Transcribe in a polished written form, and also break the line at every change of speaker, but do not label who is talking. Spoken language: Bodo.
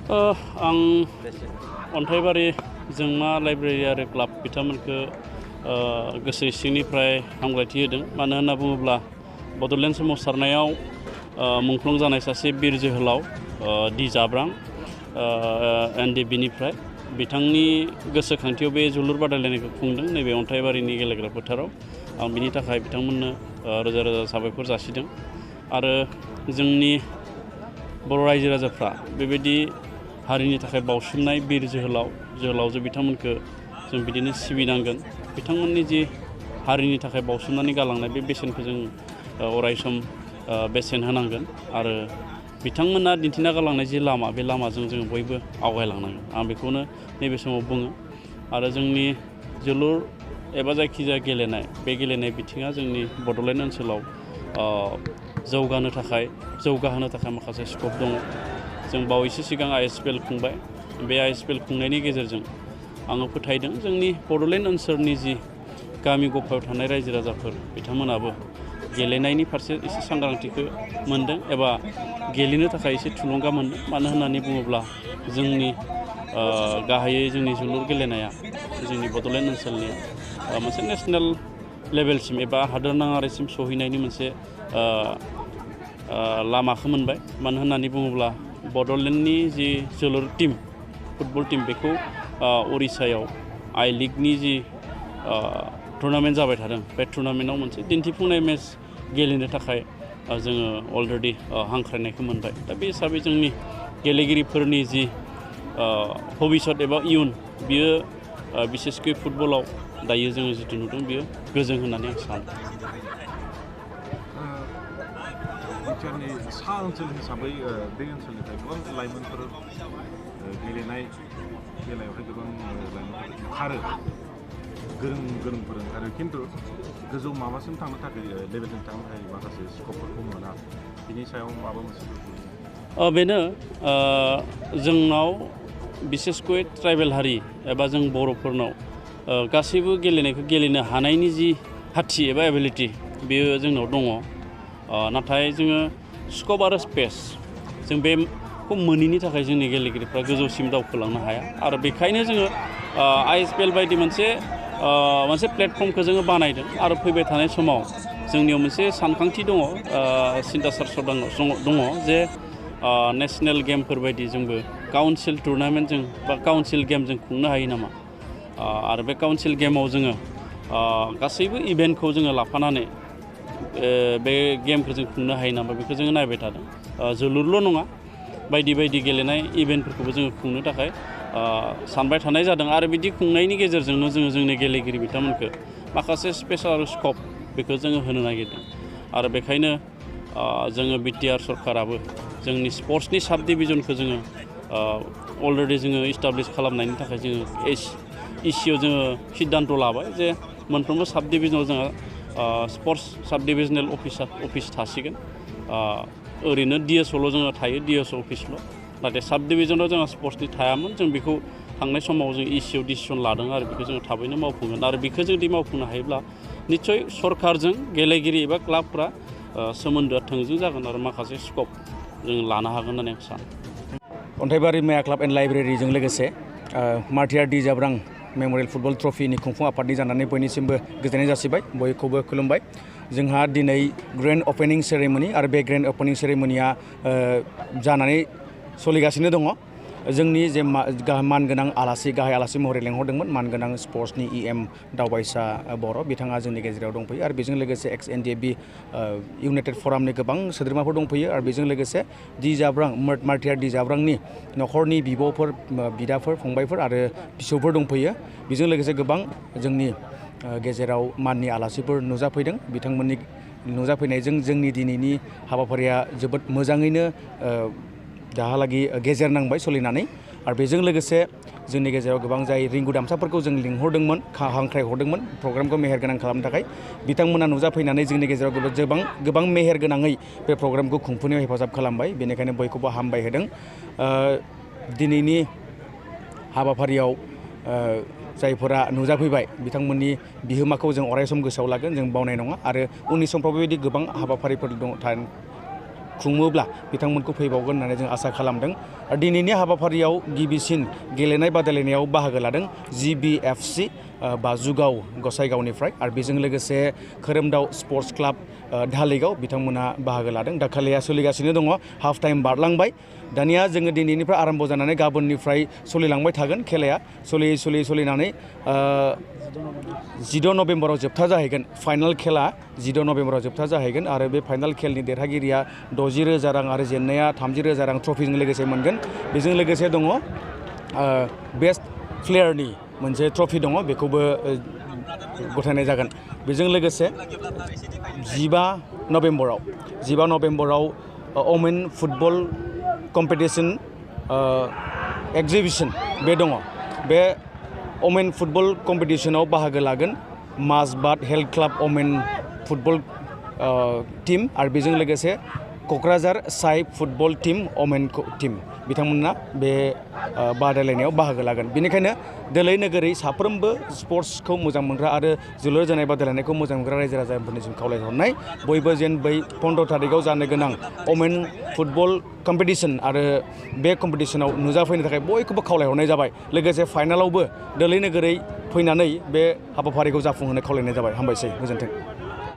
आं अन्थाइबारि जोंमा लाइब्रेरि आरो क्लाब बिथांमोनखौ गोसो सिंनिफ्राय हामलायथि होदों। मानो होनना बुङोब्ला बड'लेण्ड सोमावसारनायाव मुंख्लं जानाय सासे बिर जोहोलाव दि जाब्रां NDBनिफ्राय बिथांनि गोसोखांथियाव बे जोलुर बादायलायनायखौ खुंदों नैबे अन्थाइबारिनि गेलेग्रा फोथाराव। आं बिनि थाखाय बिथांमोननो रोजा रोजा साबायखर जासिदों आरो जोंनि बर' रायजो राजाफ्रा बेबायदि हारिनि थाखाय बावसोमनाय बिर जोहोलावजो बिथांमोनखौ जों बिदिनो सिबिनांगोन। बिथांमोननि जि हारिनि थाखाय बावसोमनानै गालांनाय बे बेसेनखौ जों अरायसम बेसेन होनांगोन आरो बिथांमोना दिन्थिना गालांनाय जि लामा बे लामाजों जों बयबो आवगायलांनांगोन। आं बेखौनो नैबे समाव बुङो आरो जोंनि जोलुर एबा जायखिजाया गेलेनाय बे गेलेनाय बिथिङा जोंनि बड'लेण्ड ओनसोलाव जौगाहोनो थाखाय माखासे स्कप दङ। जों बावैसो सिगां ISPL खुंबाय। बे ISPL खुंनायनि गेजेरजों आङो फोथायदों जोंनि बड'लेण्ड ओनसोलनि जि गामि गफायाव थानाय रायजो राजाफोर बिथांमोनाबो गेलेनायनि फारसे एसे सांग्रांथिखौ मोनदों एबा गेलेनो थाखाय एसे थुलुंगा मोनदों। मानो होननानै बुङोब्ला जोंनि गाहायै जोंनि जोलुर गेलेनाया जोंनि बड'लेण्ड ओनसोलनि मोनसे नेसनेल लेभेलसिम एबा हादोरनाङारिसिम सहैनायनि मोनसे लामाखौ मोनबाय। मानो होननानै बुङोब्ला बड'लेण्डनि जि जोलुर टीम फुटबल टीम बेखौ उरिष्यायाव I लीगनि जि टुर्नामेन्ट जाबाय थादों बे टुर्नामेन्टआव मोनसे दिन्थिफुंनाय मेच गेलेनो थाखाय जोङो अलरेडि हांख्रायनायखौ मोनबाय। दा बे हिसाबै जोंनि गेलेगिरिफोरनि जि भबिष्यत एबा इयुन बियो बिसेसकै फुटबलाव दायो जोङो जिथु नुदों बियो गोजों होननानै आं सानो।
बिटिआरनि सा ओनसोल हिसाबै बे ओनसोलनिफ्राय गोबां लाइमोनफोर गेलेनाय बेलायावहाय गोबां लाइमोनफोर ओंखारो, गोरोंफोर ओंखारो, खिन्थु गोजौ माबासिम थांनो थाखाय लेभेलसिम थांनो थाखाय माखासे स्कपफोरखौ मोना। बिनि सायाव माबा मोनसे
बेनो जोंनाव बिसेसकै ट्राइबेल हारि एबा जों बर'फोरनाव गासैबो गेलेनायखौ गेलेनो हानायनि जि हाथि एबा एबिलिटि बेयो जोंनाव दङ। नाथाय जोङो स्कप आरो स्पेस जों बेखौ मोनैनि थाखाय जोंनि गेलेगिरिफ्रा गोजौसिम दावखोलांनो हाया आरो बेखायनो जोङो ISPL बायदि मोनसे प्लेटफर्मखौ जोङो बानायदों आरो फैबाय थानाय समाव जोंनियाव मोनसे सानखांथि दङ, सिन्था सारसा दङ जे नेसनेल गेमफोर बायदि जोंबो काउन्सिल टुर्नामेन्टजों बा काउन्सिल गेमजों खुंनो हायो नामा आरो बे काउन्सिल गेमाव जोङो गासैबो इभेन्टखौ जोङो लाफानानै बे गेमखौ जों खुंनो हायो नामा बेखौ जोङो नायबाय थादों। जोलुरल' नङा बायदि बायदि गेलेनाय इभेन्टफोरखौबो जोङो खुंनो थाखाय सानबाय थानाय जादों आरो बिदि खुंनायनि गेजेरजोंनो जोङो जोंनि गेलेगिरि बिथांमोनखौ माखासे स्पेसाल स्कप बेखौ जोङो होनो नागिरदों आरो बेखायनो जोङो बिटिआर सरकाराबो जोंनि स्पर्ट्सनि साब डिभिजनखौ जोङो अलरेडि जोङो इस्टाब्लिश खालामनायनि थाखाय जोङो इसिआव जोङो सिद्धान्त लाबाय जे मोनफ्रोमबो साब डिभिजनाव जोङो स्पर्ट्स साब डिभिजनेल अफिस थासिगोन। ओरैनो DSOल' जोङो थायो, DSO अफिसल', नाथाय साब डिभिजनाव जोंहा स्पर्ट्सनि थायामोन। जों बेखौ थांनाय समाव जों इसिआव डिसिसन लादों आरो बेखौ जोङो थाबैनो मावफुंगोन आरो बेखौ जुदि मावफुंनो हायोब्ला निस्सय सरकारजों गेलेगिरि एबा क्लाबफ्रा सोमोन्दोआ थोंजों जागोन आरो माखासे स्कप जों लानो हागोन होननानै आं सानो।
अन्थाइबारि माया क्लाब एन्ड लाइब्रेरिजों लोगोसे मार्टियार दि जाब्रां मेम'रियेल फुटबल ट्रफिनि खुंफुं आफादनि जानानै बयनिसिमबो गोजोननाय जासिबाय, बयखौबो खुलुमबाय। जोंहा दिनै ग्रेन्ड अपेनिं सेरेमनि आरो बे ग्रेन्ड अपेनिं सेरेमनिया जानानै सोलिगासिनो दङ। जोंनि जे मानगोनां आलासि, गाहाय आलासि महरै लेंहरदोंमोन मानगोनां स्पर्ट्सनि EM दावबायसा बर' बिथाङा जोंनि गेजेराव दंफैयो आरो बेजों लोगोसे XNDB इउनाइटेड फरामनि गोबां सोद्रोमाफोर दंफैयो आरो बेजों लोगोसे मार्टियार दि जाब्रांनि न'खरनि बिब'फोर, बिदाफोर, फंबायफोर आरो फिसौफोर दंफैयो। बेजों लोगोसे गोबां जोंनि गेजेराव माननि आलासिफोर नुजाफैदों। बिथांमोननि नुजाफैनायजों जोंनि दिनैनि हाबाफारिया जोबोद मोजाङैनो दाहालागि गेजेर नांबाय सोलिनानै आरो बेजों लोगोसे जोंनि गेजेराव गोबां जाय रिंगु दामसाफोरखौ जों लिंहरदोंमोन, हांख्रायहरदोंमोन प्रग्रामखौ मेहेरगोनां खालामनो थाखाय, बिथांमोना नुजाफैनानै जोंनि गेजेराव गोबां मेहेरगोनाङै बे प्रग्रामखौ खुंफुंनायाव हेफाजाब खालामबाय। बेनिखायनो बयखौबो हामबाय होदों। दिनैनि हाबाफारियाव जायफोरा नुजाफैबाय बिथांमोननि बिहोमाखौ जों अरायसम गोसोआव लागोन, जों बावनाय नङा आरो उननि समफ्राव बेबायदि गोबां हाबाफारिफोर खुङोब्ला बिथांमोनखौ फैबावगोन होननानै जों आसा खालामदों। आरो दिनैनि हाबाफारियाव गिबिसिन गेलेनाय बादायलायनायाव बाहागो लादों GBFC बाजुगाव गसाइगावनिफ्राय आरो बेजों लोगोसे खोरोमदाव स्पर्ट्स क्लाब धालिगाव बिथांमोना बाहागो लादों। दा खेलाया सोलिगासिनो दङ, हाफ टाइम बारलांबाय। दानिया जोङो दिनैनिफ्राय आरम्भ जानानै गाबोननिफ्राय सोलिलांबाय थागोन खेलाया सोलिनानै 16 नभेम्बराव जोबथा जाहैगोन। फाइनाल खेला 16 नभेम्बराव जोबथा जाहैगोन आरो बे फाइनाल खेलनि देरहागिरिया 60,000 रां आरो जेननाया 30,000 रां ट्रफिजों लोगोसे मोनगोन। बेजों लोगोसे दङ बेस्ट प्लेयारनि मोनसे ट्रफि दङ, बेखौबो गथायनाय जागोन। बेजों लोगोसे 15 नभेम्बराव वमेन फुटबल कम्पिटिसन एक्जिबिसन बे दङ। बे वमेन फुटबल कम्पिटिसनाव बाहागो लागोन Mazbat health club women football team आरो बेजों लोगोसे क'क्राझार साइ फुटबल टीम वमेन टीम बिथांमोना बे बादायलायनायाव बाहागो लागोन। बेनिखायनो दोलै नोगोरै साफ्रोमबो स्पर्ट्सखौ मोजां मोनग्रा आरो जोलुर जोनाय बादायलायनायखौ मोजां मोनग्रा रायजो राजाफोरनिसिम खावलायहरनाय, बयबो जेन बै 15 थारिखआव जानो गोनां वमेन फुटबल कम्पिटिसन आरो बे कम्पिटिसनाव नुजाफैनो थाखाय बयखौबो खावलायहरनाय जाबाय। लोगोसे फाइनालावबो दोलै नोगोरै फैनानै बे हाबाफारिखौ जाफुंहोनो खावलायनाय जाबाय। हामबायसै, गोजोन्थों।